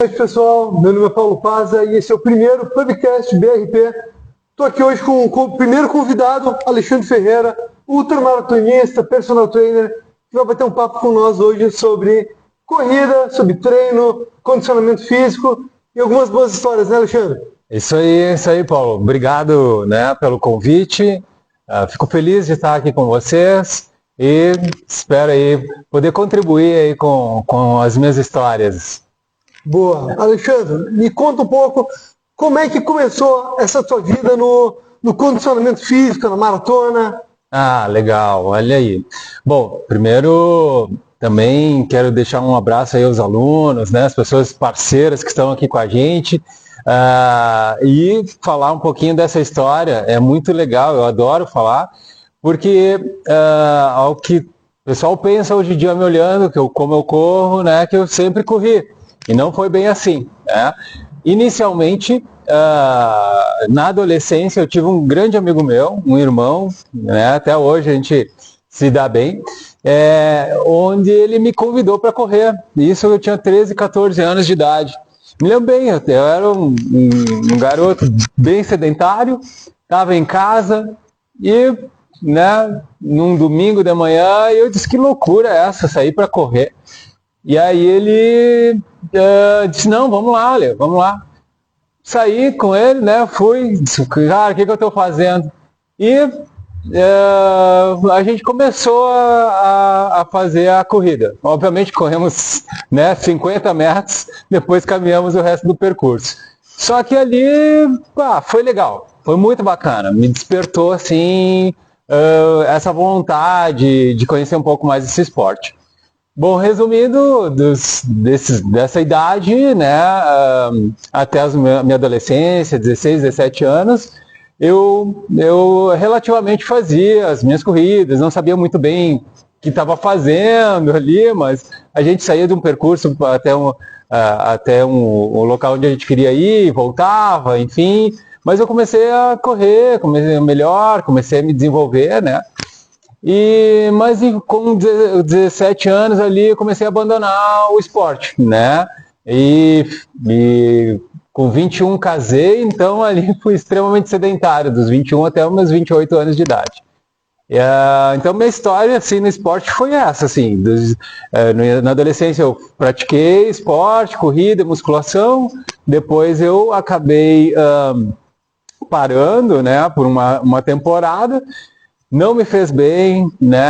Boa noite, pessoal. Meu nome é Paulo Paza e esse é o primeiro podcast BRP. Estou aqui hoje com o primeiro convidado, Alexandre Ferreira, ultramaratonista, personal trainer, que vai bater um papo com nós hoje sobre corrida, sobre treino, condicionamento físico e algumas boas histórias, né, Alexandre? Isso aí, Paulo. Obrigado, né, pelo convite. Fico feliz de estar aqui com vocês e espero aí poder contribuir aí com as minhas histórias. Boa. Alexandre, me conta um pouco como é que começou essa tua vida no condicionamento físico, na maratona. Ah, legal. Olha aí. Bom, primeiro também quero deixar um abraço aí aos alunos, né, as pessoas parceiras que estão aqui com a gente. E falar um pouquinho dessa história é muito legal, eu adoro falar, porque ao que o pessoal pensa hoje em dia me olhando, como eu corro, né, que eu sempre corri, e não foi bem assim, né? Inicialmente, na adolescência, eu tive um grande amigo meu, um irmão, né, até hoje a gente se dá bem, onde ele me convidou para correr, isso eu tinha 13, 14 anos de idade. Me lembro bem, eu era um garoto bem sedentário, estava em casa e, né, num domingo de manhã, eu disse, que loucura é essa, sair para correr. E aí ele disse, não, vamos lá, Léo, vamos lá. Saí com ele, né, fui, disse, cara, o que eu estou fazendo? E a gente começou a fazer a corrida. Obviamente corremos, né, 50 metros, depois caminhamos o resto do percurso. Só que ali foi legal, foi muito bacana, me despertou assim essa vontade de conhecer um pouco mais esse esporte. Bom, resumindo, dessa idade, né, até a minha adolescência, 16, 17 anos, eu relativamente fazia as minhas corridas, não sabia muito bem o que estava fazendo ali, mas a gente saía de um percurso até um local onde a gente queria ir, voltava, enfim. Mas eu comecei a correr, comecei a me desenvolver, né? Mas com 17 anos ali eu comecei a abandonar o esporte, né? E com 21 casei, então ali fui extremamente sedentário, dos 21 até os meus 28 anos de idade. Então minha história assim no esporte foi essa, assim, na adolescência eu pratiquei esporte, corrida, musculação, depois eu acabei parando, né, por uma temporada. Não me fez bem, né?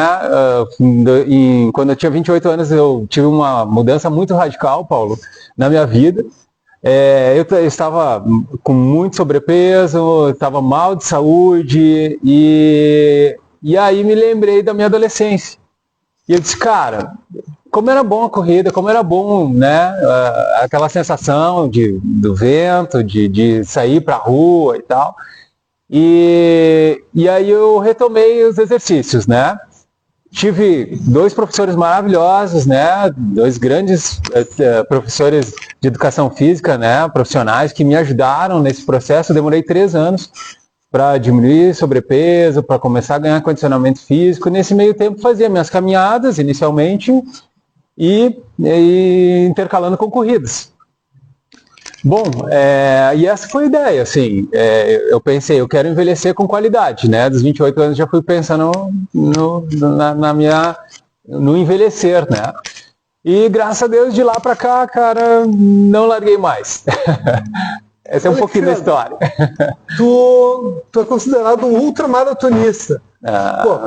Quando eu tinha 28 anos, eu tive uma mudança muito radical, Paulo, na minha vida. Eu estava com muito sobrepeso, estava mal de saúde, e aí me lembrei da minha adolescência. E eu disse, cara, como era bom a corrida, como era bom, né? Aquela sensação do vento, de sair para a rua e tal. E aí eu retomei os exercícios, né? Tive dois professores maravilhosos, né? Dois grandes professores de educação física, né? Profissionais que me ajudaram nesse processo. Eu demorei 3 anos para diminuir sobrepeso, para começar a ganhar condicionamento físico. Nesse meio tempo fazia minhas caminhadas inicialmente e intercalando com corridas. Bom, e essa foi a ideia, assim, eu pensei, eu quero envelhecer com qualidade, né, dos 28 anos já fui pensando no envelhecer, né, e graças a Deus de lá pra cá, cara, não larguei mais. Essa é um pouquinho da história. Tu é considerado um ultramaratonista. Pô,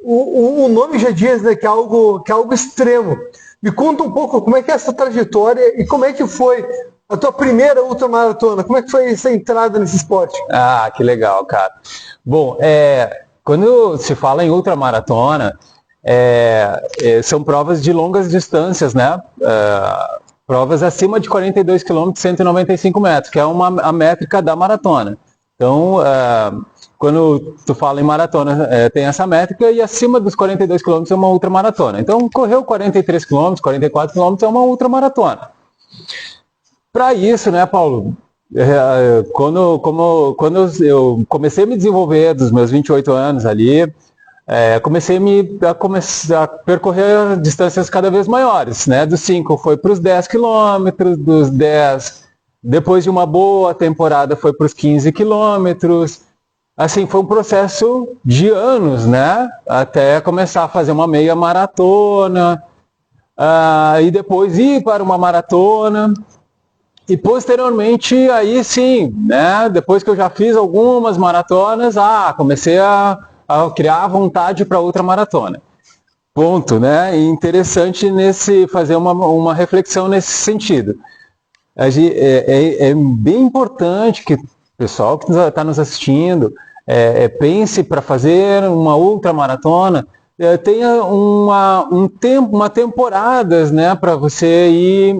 o nome já diz, né, que é algo extremo. Me conta um pouco como é que é essa trajetória e como é que foi a tua primeira ultramaratona. Como é que foi essa entrada nesse esporte? Ah, que legal, cara. Bom, quando se fala em ultramaratona, são provas de longas distâncias, né? Provas acima de 42 km, 195 metros, que é a métrica da maratona. Então, quando tu fala em maratona, tem essa métrica, e acima dos 42 km é uma ultramaratona. Então, correu 43 km, 44 km é uma ultramaratona. Para isso, né, Paulo, quando eu comecei a me desenvolver dos meus 28 anos ali, comecei a percorrer distâncias cada vez maiores, né? Dos 5 foi para os 10 quilômetros, dos 10, depois de uma boa temporada, foi para os 15 quilômetros. Assim, foi um processo de anos, né? Até começar a fazer uma meia maratona, e depois ir para uma maratona. E posteriormente, aí sim, né? Depois que eu já fiz algumas maratonas, comecei a criar vontade para outra maratona. Ponto, né? E interessante fazer uma reflexão nesse sentido. É bem importante que o pessoal que está nos assistindo pense para fazer uma outra maratona, tenha uma temporadas, né, para você ir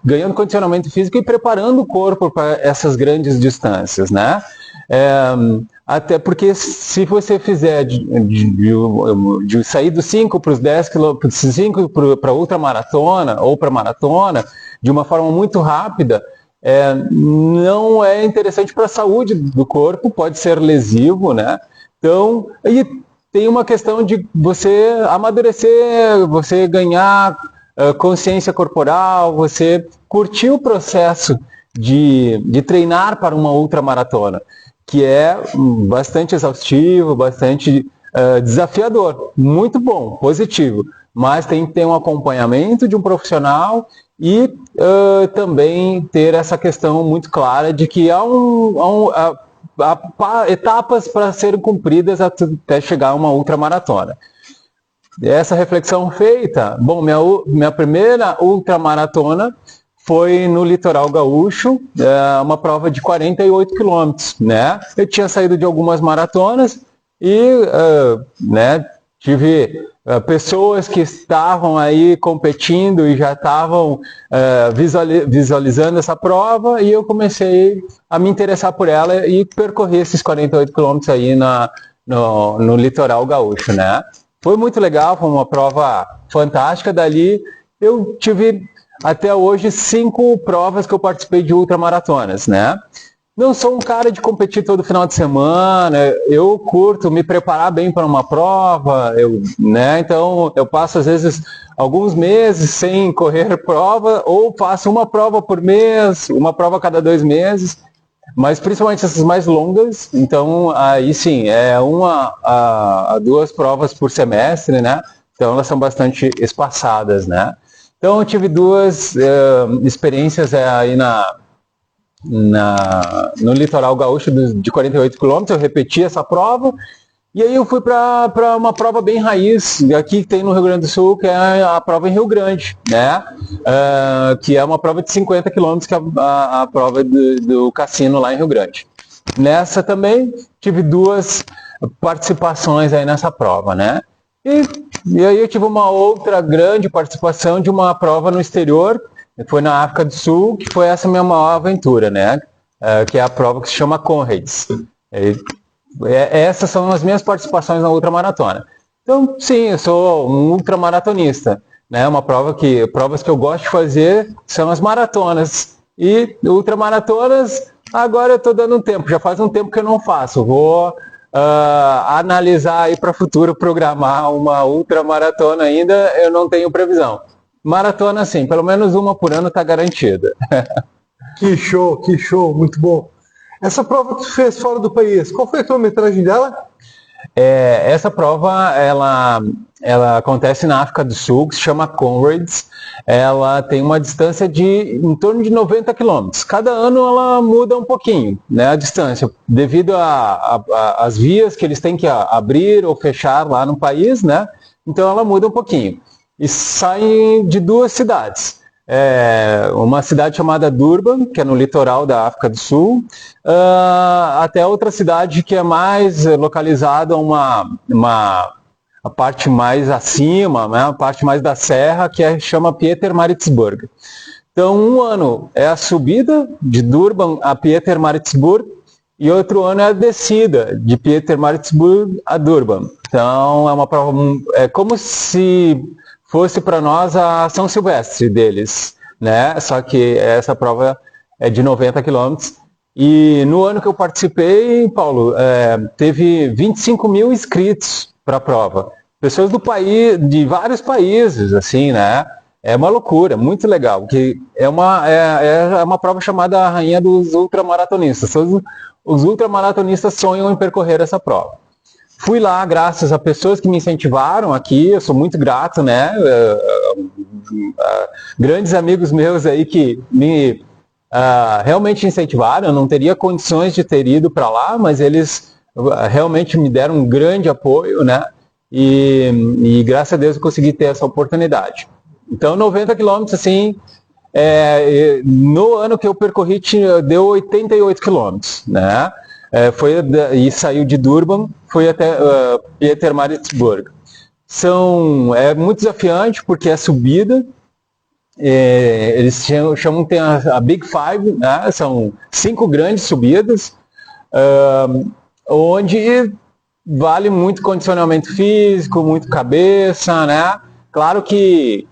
ganhando condicionamento físico e preparando o corpo para essas grandes distâncias, né? Até porque se você fizer de sair dos 5 para os 10 quilômetros, 5 para outra maratona ou para maratona, de uma forma muito rápida, não é interessante para a saúde do corpo, pode ser lesivo, né? Então, aí tem uma questão de você amadurecer, você ganhar consciência corporal, você curtir o processo de treinar para uma outra maratona, que é bastante exaustivo, bastante desafiador, muito bom, positivo, mas tem que ter um acompanhamento de um profissional e também ter essa questão muito clara de que há etapas para serem cumpridas até chegar a uma ultramaratona. Essa reflexão feita, bom, minha primeira ultramaratona foi no Litoral Gaúcho, uma prova de 48 quilômetros, né? Eu tinha saído de algumas maratonas e, né, tive pessoas que estavam aí competindo e já estavam visualizando essa prova, e eu comecei a me interessar por ela e percorrer esses 48 quilômetros aí no Litoral Gaúcho, né? Foi muito legal, foi uma prova fantástica. Dali eu tive até hoje 5 provas que eu participei de ultramaratonas, né? Não sou um cara de competir todo final de semana, eu curto me preparar bem para uma prova, né? Então eu passo às vezes alguns meses sem correr prova, ou faço uma prova por mês, uma prova a cada 2 meses, mas principalmente essas mais longas, então aí sim, é 1 a 2 provas por semestre, né? Então elas são bastante espaçadas, né? Então eu tive 2 experiências aí no Litoral Gaúcho de 48 quilômetros, eu repeti essa prova, e aí eu fui para uma prova bem raiz, aqui que tem no Rio Grande do Sul, que é a prova em Rio Grande, né? Que é uma prova de 50 quilômetros, que é a prova do cassino lá em Rio Grande. Nessa também tive 2 participações aí nessa prova, né? E aí eu tive uma outra grande participação de uma prova no exterior, foi na África do Sul, que foi essa minha maior aventura, né? Que é a prova que se chama Comrades. Essas são as minhas participações na ultramaratona. Então, sim, eu sou um ultramaratonista, né? Provas que eu gosto de fazer são as maratonas. E ultramaratonas, agora eu estou dando um tempo, já faz um tempo que eu não faço. Vou analisar aí para o futuro, programar uma ultramaratona ainda, eu não tenho previsão. Maratona, sim, pelo menos uma por ano está garantida. Que show, muito bom. Essa prova que tu fez fora do país, qual foi a quilometragem dela? Essa prova, ela acontece na África do Sul, que se chama Comrades. Ela tem uma distância de em torno de 90 quilômetros. Cada ano ela muda um pouquinho, né, a distância, devido às vias que eles têm que abrir ou fechar lá no país, né? Então ela muda um pouquinho. E saem de 2 cidades. Uma cidade chamada Durban, que é no litoral da África do Sul, até outra cidade que é mais localizada a parte mais acima, né, a parte mais da serra, que chama Pietermaritzburg. Então, um ano é a subida de Durban a Pietermaritzburg e outro ano é a descida de Pietermaritzburg a Durban. Então, é uma prova, como se fosse para nós a São Silvestre deles, né? Só que essa prova é de 90 quilômetros. E no ano que eu participei, Paulo, teve 25 mil inscritos para a prova. Pessoas de vários países, assim, né? É uma loucura, muito legal, que é uma prova chamada a Rainha dos Ultramaratonistas. Todos os ultramaratonistas sonham em percorrer essa prova. Fui lá graças a pessoas que me incentivaram aqui, eu sou muito grato, né? Grandes amigos meus aí que me realmente incentivaram, eu não teria condições de ter ido para lá, mas eles realmente me deram um grande apoio, né? E graças a Deus eu consegui ter essa oportunidade. Então 90 quilômetros, assim, no ano que eu percorri deu 88 quilômetros, né? E saiu de Durban, foi até Pietermaritzburg. É muito desafiante porque é subida, eles chamam, tem a Big Five, né? São 5 grandes subidas, onde vale muito condicionamento físico, muito cabeça, né? Claro que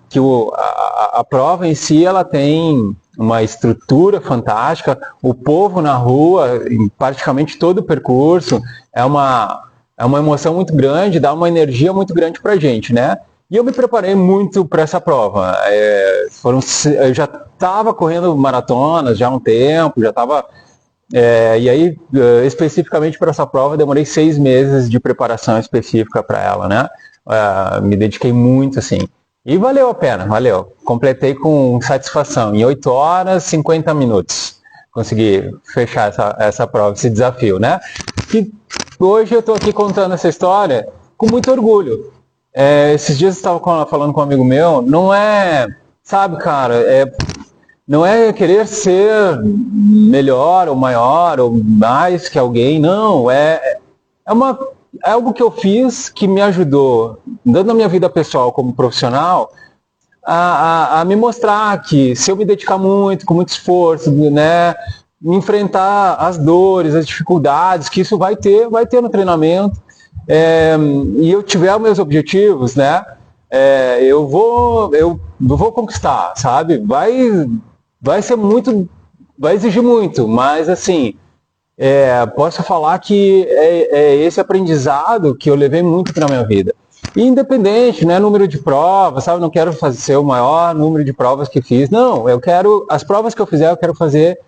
a prova em si, ela tem uma estrutura fantástica, o povo na rua, em praticamente todo o percurso, é uma emoção muito grande, dá uma energia muito grande pra gente, né? E eu me preparei muito para essa prova. Eu já estava correndo maratonas já há um tempo, já estava... e aí, especificamente para essa prova, demorei 6 meses de preparação específica para ela, né? Me dediquei muito, assim. E valeu a pena, valeu. Completei com satisfação. Em 8 horas, 50 minutos. Consegui fechar essa prova, esse desafio, né? E hoje eu estou aqui contando essa história com muito orgulho. Esses dias eu estava falando com um amigo meu, não é... Sabe, cara, não é querer ser melhor ou maior ou mais que alguém, não. É algo que eu fiz que me ajudou, dando a minha vida pessoal como profissional, a me mostrar que se eu me dedicar muito, com muito esforço, né, enfrentar as dores, as dificuldades, que isso vai ter no treinamento, e eu tiver os meus objetivos, né, eu vou conquistar, sabe? Vai ser muito, vai exigir muito, mas assim, posso falar que é esse aprendizado que eu levei muito para a minha vida. E independente, né, número de provas, sabe? Não quero ser o maior número de provas que fiz. Não, as provas que eu fizer, eu quero fazer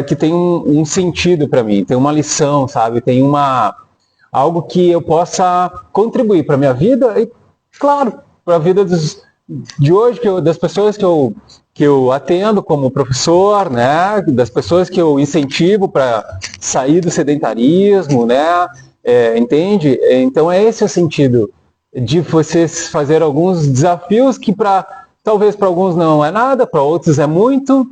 que tem um sentido para mim, tem uma lição, sabe? Tem algo que eu possa contribuir para a minha vida e, claro, para a vida de hoje, das pessoas que eu atendo como professor, né, das pessoas que eu incentivo para sair do sedentarismo, né, entende? Então é esse o sentido de você fazer alguns desafios que talvez para alguns não é nada, para outros é muito,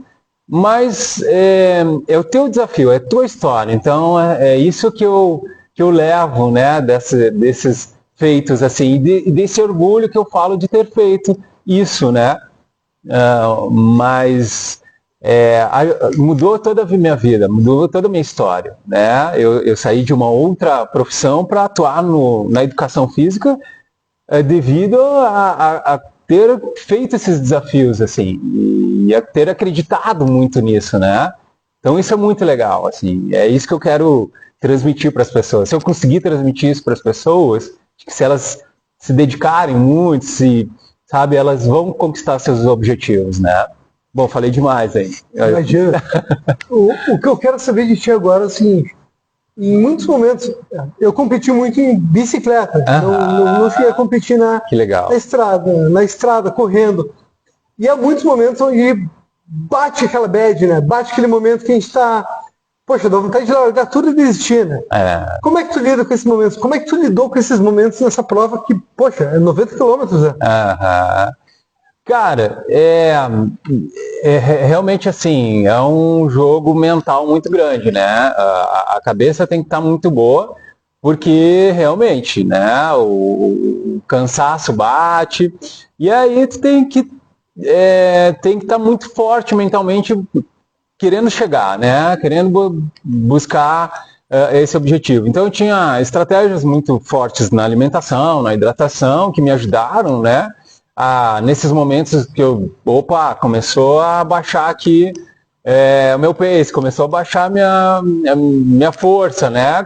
mas é o teu desafio, é a tua história. Então é isso que eu levo, né, desses feitos assim, e desse orgulho que eu falo de ter feito isso, né? Mas mudou toda a minha vida, mudou toda a minha história, né? Eu saí de uma outra profissão para atuar na educação física devido a ter feito esses desafios, assim, e a ter acreditado muito nisso, né? Então isso é muito legal, assim, é isso que eu quero transmitir para as pessoas. Se eu conseguir transmitir isso para as pessoas, que se elas se dedicarem muito, sabe, elas vão conquistar seus objetivos, né? Bom, falei demais aí. Imagina. O que eu quero saber de ti agora, assim, em muitos momentos, eu competi muito em bicicleta, não cheguei a competir que legal. na estrada, correndo. E há muitos momentos onde bate aquela bad, né? Bate aquele momento que a gente está, poxa, dá vontade de largar tudo e desistir, né? Como é que tu lida com esses momentos? Como é que tu lidou com esses momentos nessa prova que, poxa, é 90 quilômetros, né? Cara, realmente assim, é um jogo mental muito grande, né? A cabeça tem que estar muito boa, porque realmente, né, o cansaço bate, e aí tu tem que estar muito forte mentalmente, querendo chegar, né? Querendo buscar esse objetivo. Então eu tinha estratégias muito fortes na alimentação, na hidratação, que me ajudaram, né? Nesses momentos que começou a baixar aqui o meu pace, começou a baixar minha força, né?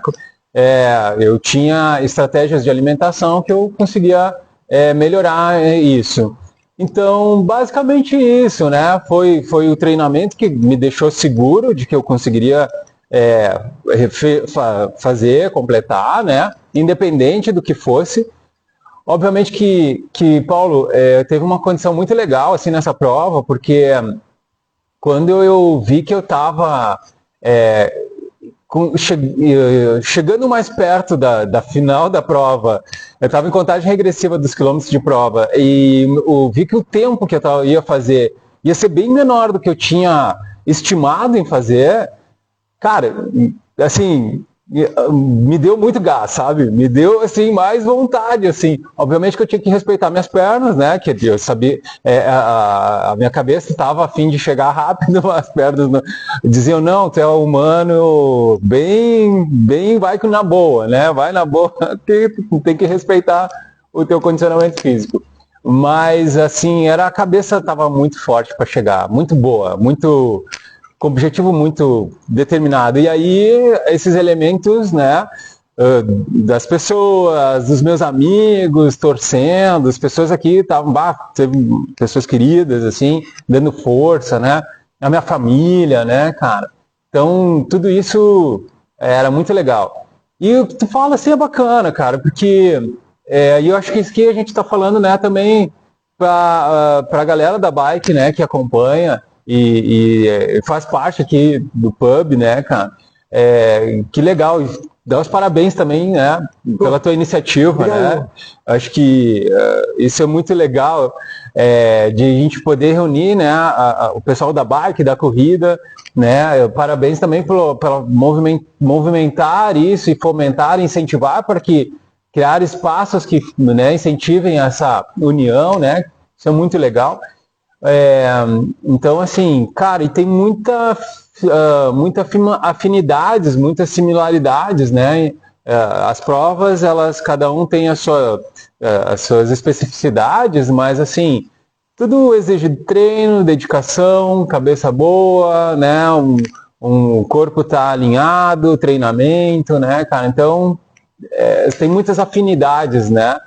eu tinha estratégias de alimentação que eu conseguia melhorar isso. Então, basicamente isso, né? Foi o treinamento que me deixou seguro de que eu conseguiria fazer, completar, né? Independente do que fosse. Obviamente que Paulo, teve uma condição muito legal assim nessa prova, porque quando eu vi que eu estava chegando mais perto da final da prova, eu estava em contagem regressiva dos quilômetros de prova e eu vi que o tempo que eu ia fazer ia ser bem menor do que eu tinha estimado em fazer. Cara, assim, me deu muito gás, sabe? Me deu, assim, mais vontade, assim. Obviamente que eu tinha que respeitar minhas pernas, né? Que eu sabia, a minha cabeça estava a fim de chegar rápido, as pernas diziam, não, tu é humano, bem, vai na boa, né? Vai na boa, tem que respeitar o teu condicionamento físico. Mas, assim, a cabeça estava muito forte para chegar, muito boa, muito... com um objetivo muito determinado. E aí, esses elementos, né, das pessoas, dos meus amigos, torcendo, as pessoas aqui estavam, pessoas queridas, assim, dando força, né, a minha família, né, cara. Então, tudo isso era muito legal. E o que tu fala, assim, é bacana, cara, porque eu acho que isso que a gente está falando, né, também para a galera da bike, né, que acompanha, e faz parte aqui do pub, né, cara? Que legal. Dá os parabéns também, né, pela tua iniciativa, né? Acho que isso é muito legal, de a gente poder reunir, né, o pessoal da bike, da corrida, né? Parabéns também pelo movimentar isso e fomentar, incentivar para que criar espaços que, né, incentivem essa união, né? Isso é muito legal. Então, assim, cara, e tem muita afinidades, muitas similaridades, né? As provas, elas, cada um tem as suas especificidades, mas, assim, tudo exige treino, dedicação, cabeça boa, né? Um corpo tá alinhado, treinamento, né, cara? Então, tem muitas afinidades, né?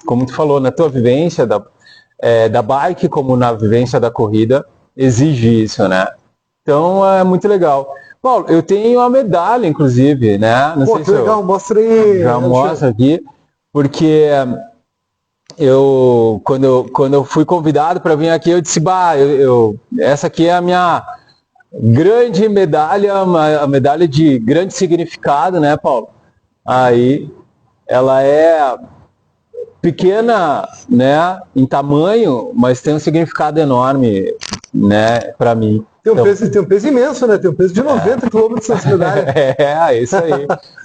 Como tu falou, na tua vivência da bike, como na vivência da corrida, exige isso, né? Então, é muito legal. Paulo, eu tenho a medalha, inclusive, né? Não sei que legal, mostra aí. Já mostro aqui, porque quando eu fui convidado para vir aqui, eu disse, essa aqui é a minha grande medalha, a medalha de grande significado, né, Paulo? Aí, ela é pequena, né, em tamanho, mas tem um significado enorme, né, para mim. Tem um peso imenso, né? Tem um peso de 90 quilômetros essa medalha.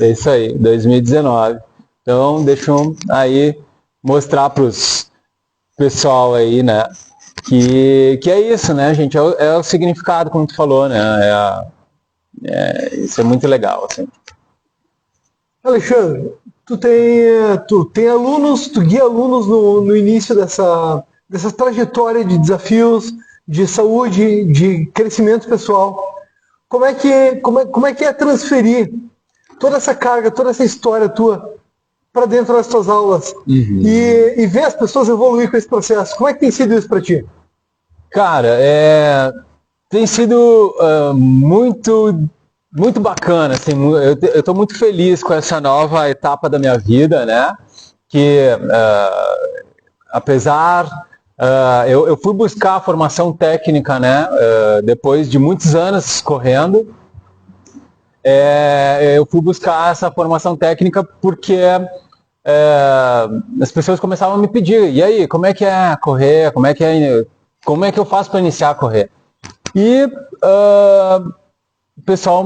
Isso aí, 2019. Então, deixa eu aí mostrar para os pessoal aí, né, que é isso, né, gente, é o significado, como tu falou, né, isso é muito legal, assim. Alexandre, tu tem alunos, tu guia alunos no início dessa trajetória de desafios, de saúde, de crescimento pessoal. Como é que é transferir toda essa carga, toda essa história tua para dentro das tuas aulas e ver as pessoas evoluir com esse processo? Como é que tem sido isso para ti? Cara, tem sido muito bacana, assim, eu estou muito feliz com essa nova etapa da minha vida, né? Que apesar eu fui buscar a formação técnica, né? Depois de muitos anos correndo, eu fui buscar essa formação técnica porque as pessoas começavam a me pedir, e aí, como é que é correr? Como é que eu faço para iniciar a correr? E o pessoal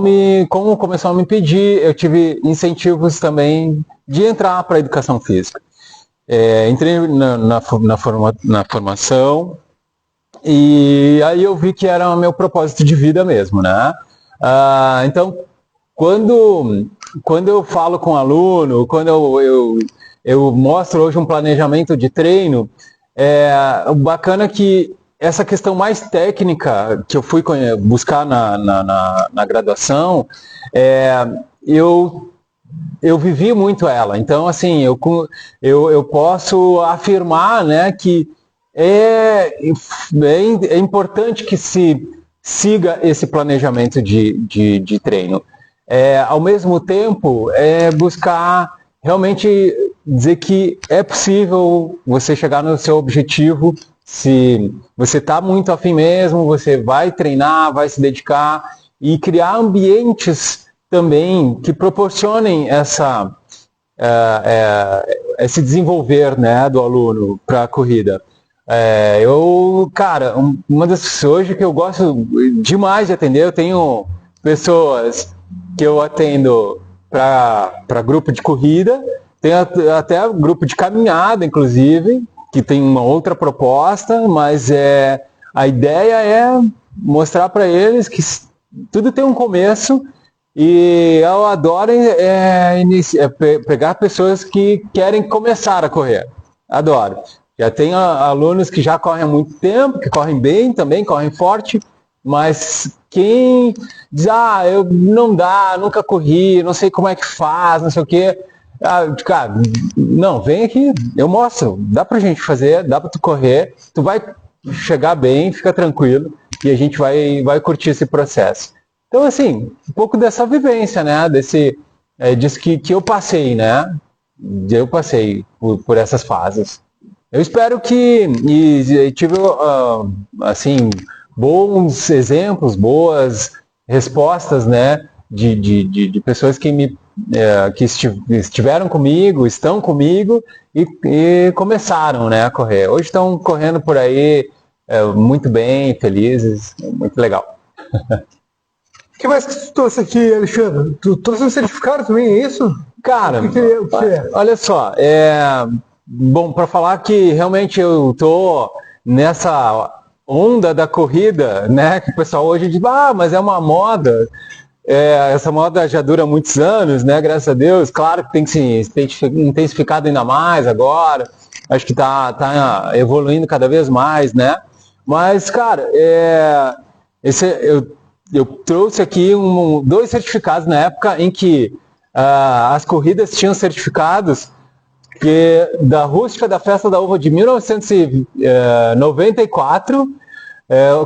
como começou a me pedir, eu tive incentivos também de entrar para a educação física. Entrei na formação e aí eu vi que era o meu propósito de vida mesmo, né? Então, quando eu falo com o aluno, quando eu mostro hoje um planejamento de treino, o bacana é que essa questão mais técnica que eu fui buscar na graduação, eu eu vivi muito ela. Então, assim, eu posso afirmar, né, que é importante que se siga esse planejamento de treino. Ao mesmo tempo, buscar realmente dizer que é possível você chegar no seu objetivo. Se você está muito afim mesmo, você vai treinar, vai se dedicar e criar ambientes também que proporcionem esse desenvolver, né, do aluno para a corrida. Cara, uma das pessoas hoje que eu gosto demais de atender, eu tenho pessoas que eu atendo para grupo de corrida, tem até grupo de caminhada, inclusive, que tem uma outra proposta, mas a ideia é mostrar para eles que tudo tem um começo e eu adoro pegar pessoas que querem começar a correr. Adoro. Já tenho alunos que já correm há muito tempo, que correm bem também, correm forte, mas quem diz, eu não dá, nunca corri, não sei como é que faz, não sei o quê. Cara, não, vem aqui, eu mostro, dá pra gente fazer, dá pra tu correr, tu vai chegar bem, fica tranquilo, e a gente vai curtir esse processo. Então, assim, um pouco dessa vivência, né, disso que eu passei, né, eu passei por essas fases. Eu espero que tive, assim, bons exemplos, boas respostas, né, de pessoas que estiveram comigo, estão comigo e começaram, né, a correr. Hoje estão correndo por aí muito bem, felizes, muito legal. O que mais que tu trouxe aqui, Alexandre? Tu trouxe um certificado também, é isso? Cara, o que é? Olha só, bom, para falar que realmente eu tô nessa onda da corrida, né, que o pessoal hoje diz, mas é uma moda. Essa moda já dura muitos anos, né? Graças a Deus. Claro que tem que se intensificado ainda mais agora. Acho que tá evoluindo cada vez mais, né? Mas, cara, eu trouxe aqui dois certificados na época em que as corridas tinham certificados da Rústica da Festa da Uva de 1994,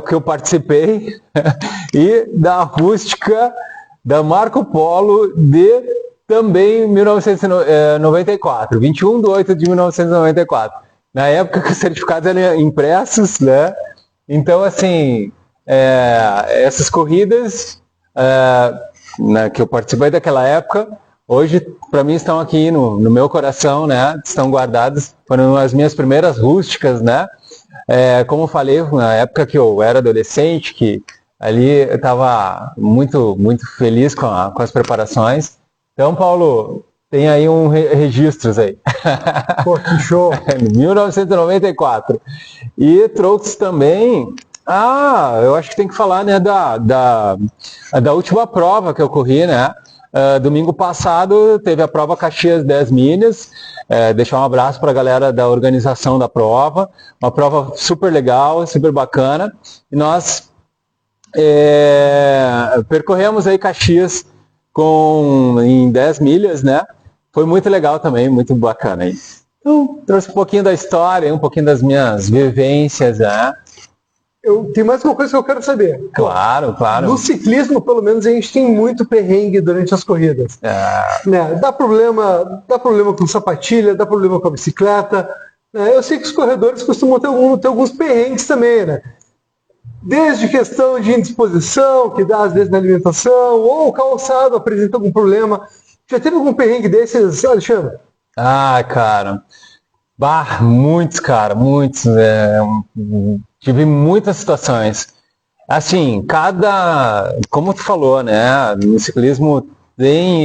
que eu participei, e da Rústica da Marco Polo também 1994, 21/8/1994. Na época que os certificados eram impressos, né? Então, assim, essas corridas que eu participei daquela época, hoje, para mim, estão aqui no meu coração, né? Estão guardadas, foram as minhas primeiras rústicas, né? Como eu falei, na época que eu era adolescente, que ali eu estava muito, muito feliz com as preparações. Então, Paulo, tem aí registros aí. Pô, que show! 1994. E trouxe também, eu acho que tem que falar, né, da última prova que eu corri, né? Domingo passado teve a prova Caxias 10 milhas. Deixar um abraço para a galera da organização da prova. Uma prova super legal, super bacana. E nós percorremos aí Caxias em 10 milhas, né? Foi muito legal também, muito bacana aí. Então, trouxe um pouquinho da história, um pouquinho das minhas vivências, né? Tem mais uma coisa que eu quero saber. Claro. No ciclismo, pelo menos, a gente tem muito perrengue durante as corridas. Né? Dá problema com sapatilha, dá problema com a bicicleta. Né? Eu sei que os corredores costumam ter alguns perrengues também, né? Desde questão de indisposição, que dá às vezes na alimentação, ou o calçado apresenta algum problema. Já teve algum perrengue desses, Alexandre? Cara. Muitos, cara, muitos. Tive muitas situações. Assim, como tu falou, né? No ciclismo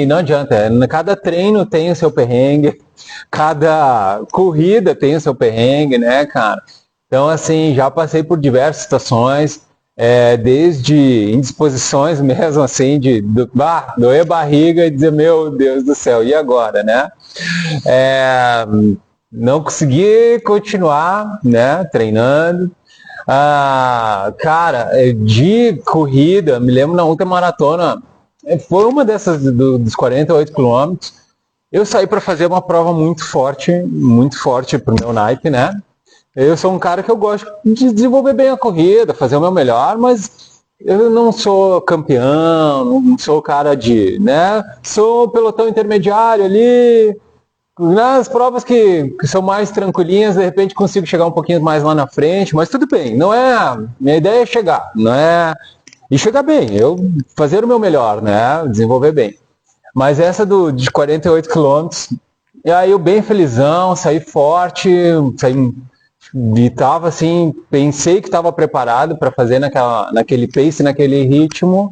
não adianta. Cada treino tem o seu perrengue, cada corrida tem o seu perrengue, né, cara? Então, assim, já passei por diversas situações, desde indisposições mesmo, assim, de doer a barriga e dizer, meu Deus do céu, e agora, né? Não consegui continuar, né, treinando. Cara, de corrida, me lembro na ultramaratona foi uma dessas dos 48 quilômetros. Eu saí para fazer uma prova muito forte para o meu naipe, né? Eu sou um cara que eu gosto de desenvolver bem a corrida, fazer o meu melhor, mas eu não sou campeão, não sou cara de, né? Sou pelotão intermediário ali. Nas provas que são mais tranquilinhas, de repente consigo chegar um pouquinho mais lá na frente, mas tudo bem. Não é, minha ideia é chegar, não é e chegar bem, eu fazer o meu melhor, né? Desenvolver bem. Mas essa de 48 quilômetros, e aí eu bem felizão, saí forte, e tava assim, pensei que estava preparado para fazer naquele pace, naquele ritmo.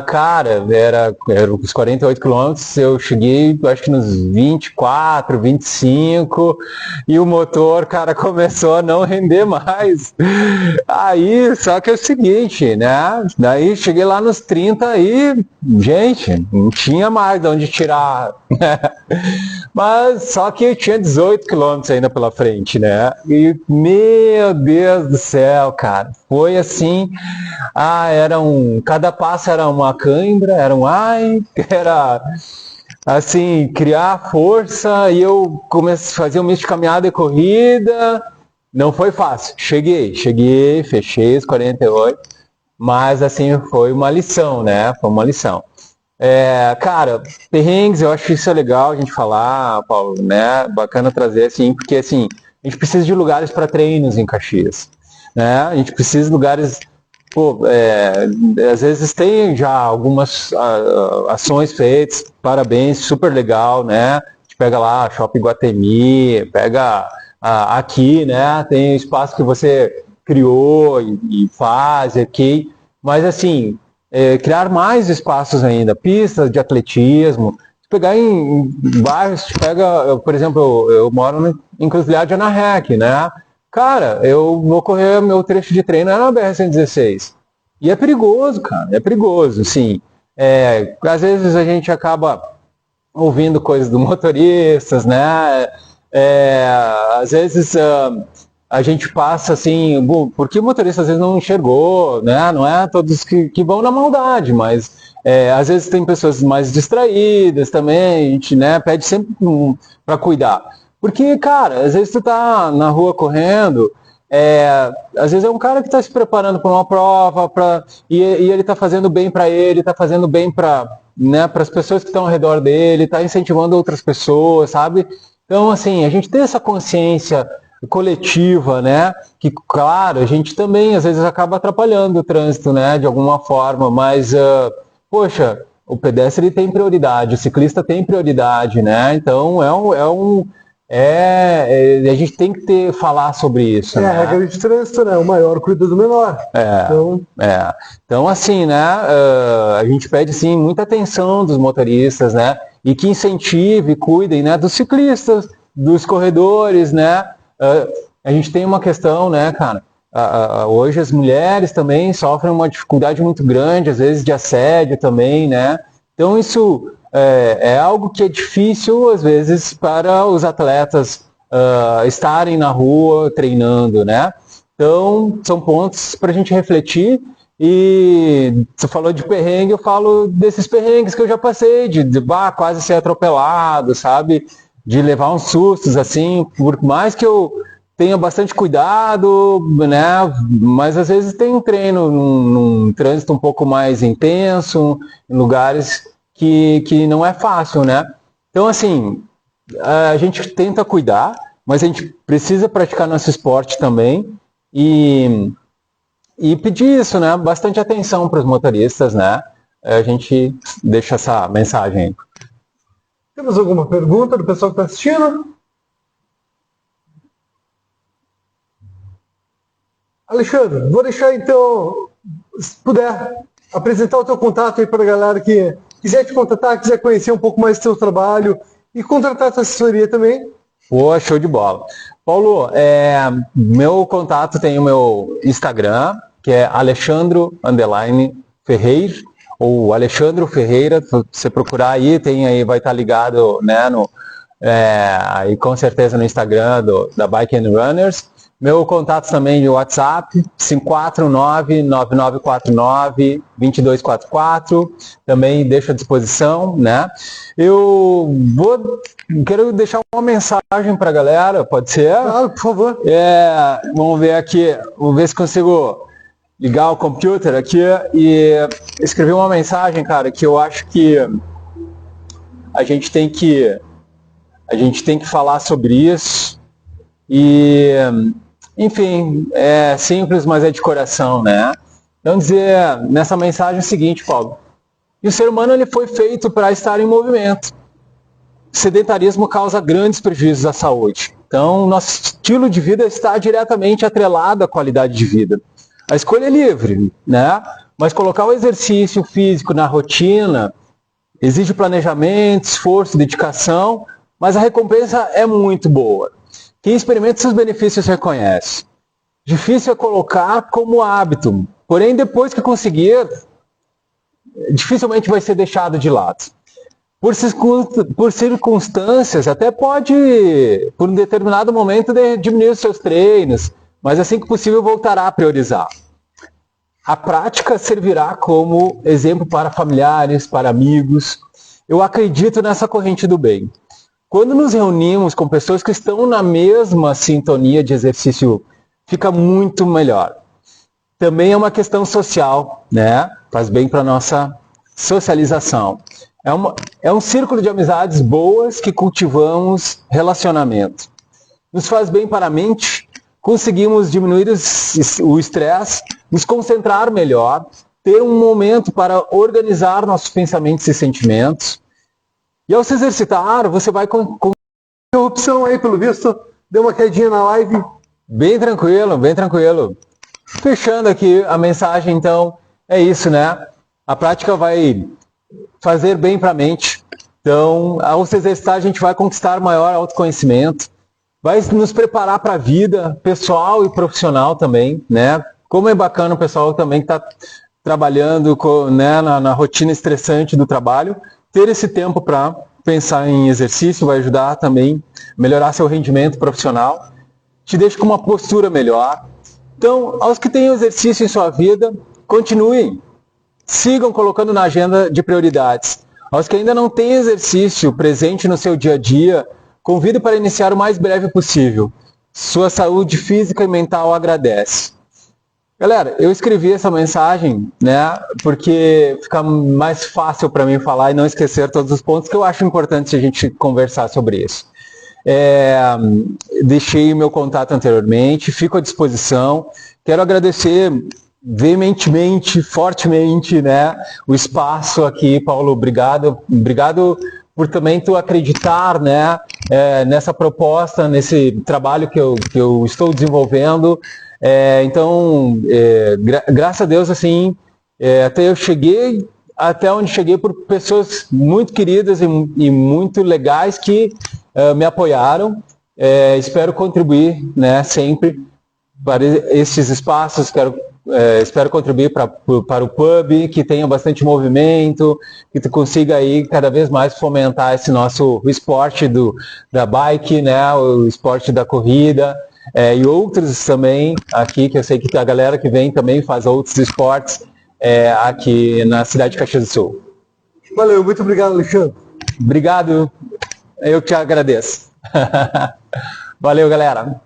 Cara, era os 48 quilômetros, eu cheguei, acho que nos 24, 25, e o motor, cara, começou a não render mais. Aí, só que é o seguinte, né? Daí cheguei lá nos 30 e, gente, não tinha mais de onde tirar. Mas só que eu tinha 18 quilômetros ainda pela frente, né? E, meu Deus do céu, cara, foi assim, cada passo era uma cãibra, era assim, criar força, e eu comecei a fazer um misto de caminhada e corrida. Não foi fácil. Cheguei, fechei os 48, mas assim, foi uma lição, né? Foi uma lição. Cara, perrengues, eu acho isso é legal a gente falar, Paulo, né? Bacana trazer assim, porque assim, a gente precisa de lugares para treinos em Caxias, né? A gente precisa de lugares, pô, às vezes tem já algumas ações feitas, parabéns, super legal, né? A gente pega lá, Shopping Guatemi, pega aqui, né? Tem espaço que você criou e faz aqui, mas assim, criar mais espaços ainda, pistas de atletismo. Se pegar em bairros, por exemplo, eu moro em Cruzilhada de Anarrec, né? Cara, eu vou correr meu trecho de treino na BR-116. E é perigoso, cara, é perigoso, sim. Às vezes a gente acaba ouvindo coisas do motoristas, né? Às vezes a gente passa assim, porque o motorista às vezes não enxergou, né? Não é todos que vão na maldade, mas às vezes tem pessoas mais distraídas também, a gente, né, pede sempre para cuidar. Porque, cara, às vezes tu tá na rua correndo, às vezes é um cara que está se preparando para uma prova, e ele está fazendo bem para ele, está fazendo bem para, né, as pessoas que estão ao redor dele, está incentivando outras pessoas, sabe? Então, assim, a gente tem essa consciência coletiva, né? Que, claro, a gente também às vezes acaba atrapalhando o trânsito, né? De alguma forma, mas, poxa, o pedestre tem prioridade, o ciclista tem prioridade, né? Então, a gente tem que falar sobre isso. A regra de trânsito, né? O maior cuida do menor. Então, assim, né? A gente pede, assim, muita atenção dos motoristas, né? E que incentive, cuidem, né? Dos ciclistas, dos corredores, né? A gente tem uma questão, né, cara? Hoje as mulheres também sofrem uma dificuldade muito grande, às vezes de assédio também, né? Então isso é algo que é difícil, às vezes, para os atletas estarem na rua treinando, né? Então, são pontos para a gente refletir. E você falou de perrengue, eu falo desses perrengues que eu já passei, de quase ser atropelado, sabe? De levar uns sustos, assim, por mais que eu tenha bastante cuidado, né? Mas às vezes tem um treino num trânsito um pouco mais intenso, em lugares que não é fácil, né? Então, assim, a gente tenta cuidar, mas a gente precisa praticar nosso esporte também e pedir isso, né? Bastante atenção para os motoristas, né? A gente deixa essa mensagem aí. Temos alguma pergunta do pessoal que está assistindo? Alexandre, vou deixar então, se puder, apresentar o teu contato aí para a galera que quiser te contatar, quiser conhecer um pouco mais do teu trabalho e contratar a tua assessoria também. Pô, show de bola. Paulo, meu contato tem o meu Instagram, que é Alexandro_Ferreira, ou Alexandro Ferreira, se você procurar aí, vai estar ligado, né, aí com certeza no Instagram da Bike and Runners. Meu contato também de WhatsApp, 549-9949-2244, também deixo à disposição, né? Quero deixar uma mensagem para a galera, pode ser? Claro, por favor. Vamos ver aqui, vamos ver se consigo ligar o computer aqui e escrever uma mensagem, cara, que eu acho que a gente tem que falar sobre isso. E, enfim, é simples, mas é de coração, né? Então, dizer nessa mensagem o seguinte, Paulo: e o ser humano ele foi feito para estar em movimento. O sedentarismo causa grandes prejuízos à saúde. Então, nosso estilo de vida está diretamente atrelado à qualidade de vida. A escolha é livre, né? Mas colocar o exercício físico na rotina exige planejamento, esforço, dedicação, mas a recompensa é muito boa. Quem experimenta seus benefícios reconhece. Difícil é colocar como hábito, porém depois que conseguir, dificilmente vai ser deixado de lado. Por circunstâncias, até pode, por um determinado momento, diminuir os seus treinos, mas assim que possível voltará a priorizar. A prática servirá como exemplo para familiares, para amigos. Eu acredito nessa corrente do bem. Quando nos reunimos com pessoas que estão na mesma sintonia de exercício, fica muito melhor. Também é uma questão social, né? Faz bem para a nossa socialização. É um círculo de amizades boas que cultivamos relacionamento. Nos faz bem para a mente, conseguimos diminuir o estresse, nos concentrar melhor, ter um momento para organizar nossos pensamentos e sentimentos. E ao se exercitar, você vai com Interrupção aí, pelo visto. Deu uma quedinha na live. bem tranquilo, bem tranquilo. Fechando aqui a mensagem, então, é isso, né? A prática vai fazer bem para a mente. Então, ao se exercitar, a gente vai conquistar maior autoconhecimento, vai nos preparar para a vida pessoal e profissional também, né? Como é bacana o pessoal também que está trabalhando né, na rotina estressante do trabalho, ter esse tempo para pensar em exercício vai ajudar também a melhorar seu rendimento profissional, te deixa com uma postura melhor. Então, aos que têm exercício em sua vida, continuem, sigam colocando na agenda de prioridades. Aos que ainda não têm exercício presente no seu dia a dia, convido para iniciar o mais breve possível. Sua saúde física e mental agradece. Galera, eu escrevi essa mensagem, né, porque fica mais fácil para mim falar e não esquecer todos os pontos que eu acho importante a gente conversar sobre isso. Deixei o meu contato anteriormente, fico à disposição. Quero agradecer veementemente, fortemente, né, o espaço aqui, Paulo. Obrigado por também tu acreditar, né, nessa proposta, nesse trabalho que eu estou desenvolvendo. Então, graças a Deus, assim, até eu cheguei até onde cheguei por pessoas muito queridas e muito legais que me apoiaram. Espero contribuir, né, sempre para esses espaços. Espero contribuir para o pub, que tenha bastante movimento, que tu consiga aí cada vez mais fomentar esse nosso esporte da bike, né, o esporte da corrida. E outros também aqui, que eu sei que a galera que vem também faz outros esportes aqui na cidade de Caxias do Sul. Valeu, muito obrigado, Alexandre. Obrigado, eu te agradeço. Valeu, galera.